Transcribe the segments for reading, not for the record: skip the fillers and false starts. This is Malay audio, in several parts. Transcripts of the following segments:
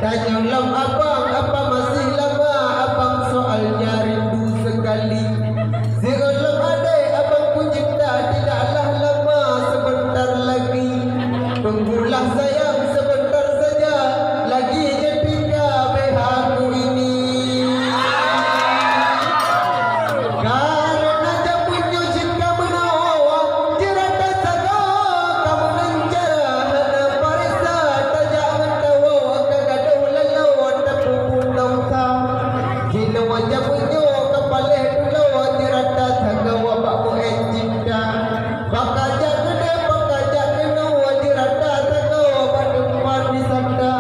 Tanyalah abang, apa masih lama abang soalnya rindu sekali. Seolah adik abang pun cinta tidaklah lama sebentar lagi. Tunggulah sayang sebentar saja lagi ketika behaku ini. Karena jamunya cinta menawar jerata saga kamu nencara hana parisa tajak mentawa kagadu lalau tepupun nauta. Gila wajah punyo kepala dulu jerata saga wabakmu cinta. Bakajak kena bakajak kena jerata saga wabakmu disanda.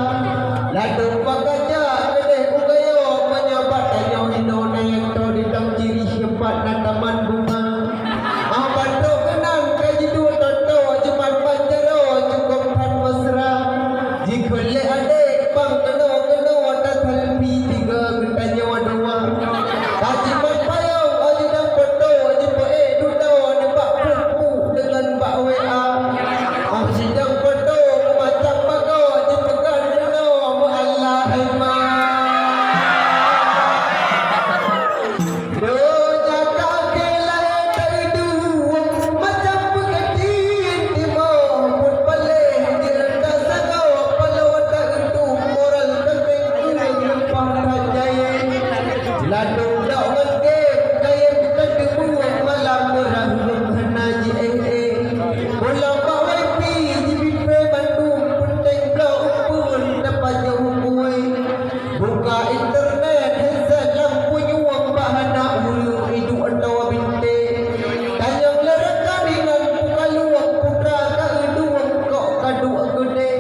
Lalu bakajak kena ugayo menyabat tanyo hino na yang to di tam ciri sempat na taman bunga. Abando kenang kaji dua toto cuman panjaro cukup kan mesra. Jikole adik bang kena wadah thalpi tiga gentanya wadua. Kaji payau aji dam foto aji poe dudo nebak pumpu dengan bak WA. Sidang foto macam bago aji pegang dudo mu Allahumma. Doja kaki layan terdu macam pengetin timo pun paleh jerata sagau palawat itu moral penting lupa rajaya. Lalu dak mengke kaya bukan dibuang malam merang haji bola bawai pi jibi Bandung penting blok pun dapat jauh kuai. Buka internet headset lampu nyuang bahana ulu hidup atau binte. Tanyang lerakan dengan buka luang putra kaeduang kok kadu gede.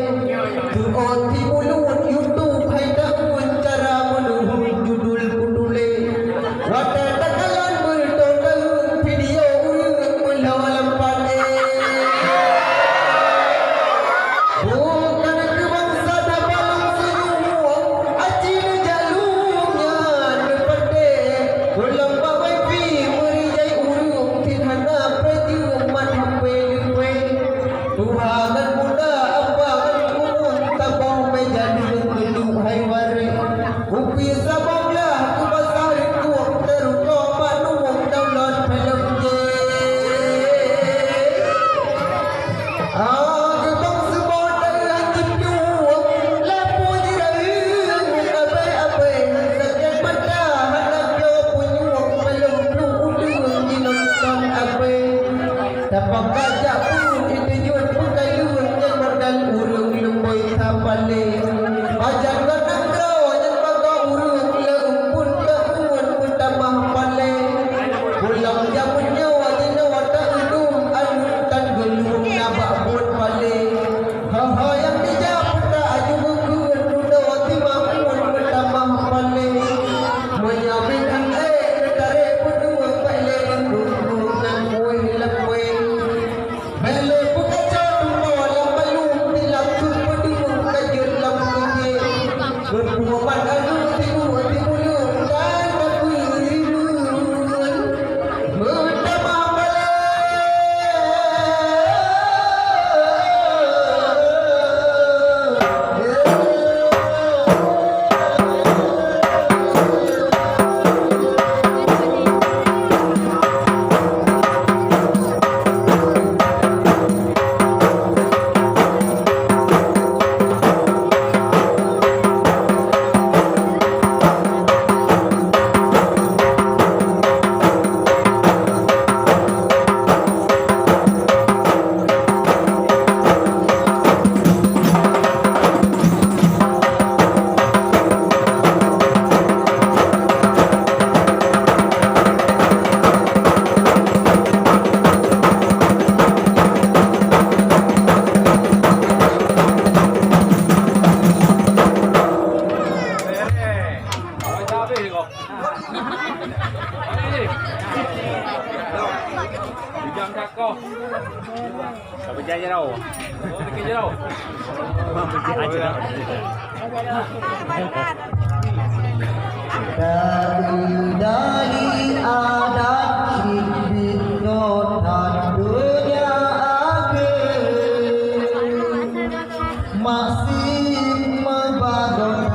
Tuon timulun YouTube hai dak pun cara menuhun judul kudule. Wata takalan bertonton video urang melawalam pade. Bukan kebangsa dalam senyum acil jalurnya nepade. Ulang bawai pi merijai urung tinhana prejung madhape lepe. Tuhangan muda abangan kumun tabau meja dulu hai wari. Upi sabanglah ku basari kuang teruko manuang download film je. Gebang sebodai anjing juang lapu jirang abai-abai sakit mata anak jo punyuang belum udung dinonton abai. Dapat gajak pun ditujun pekayun yang modal urung lumboy tapale. Ajar ganang kau yang baga urung leumpun keumun pun tambah pale. Pulang jamunya wajina wadah udung anutan gelung nabak pun pale. Ha yang dijak putra ajungukun muda timamun pun tambah pale. Menyaminkan ketare pedua pale dengan kue lekue. Mele pukacau malam balung tilap pedung kajul lampunye. Berpuaman adu timur timulung dan berkuirun. Berdamah balik. Jangan kakak. Tak berjaya tau. Oh, dekat je tau. Berjaya aja. Dari adat hidupkan dunia akhir masih membadong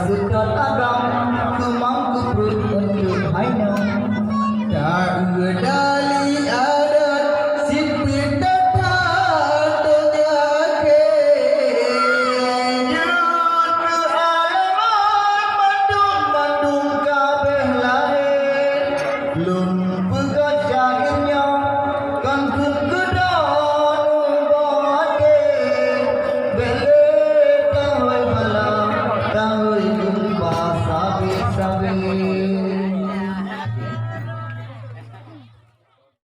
sekat agam kemang keprut untuk haina tak ada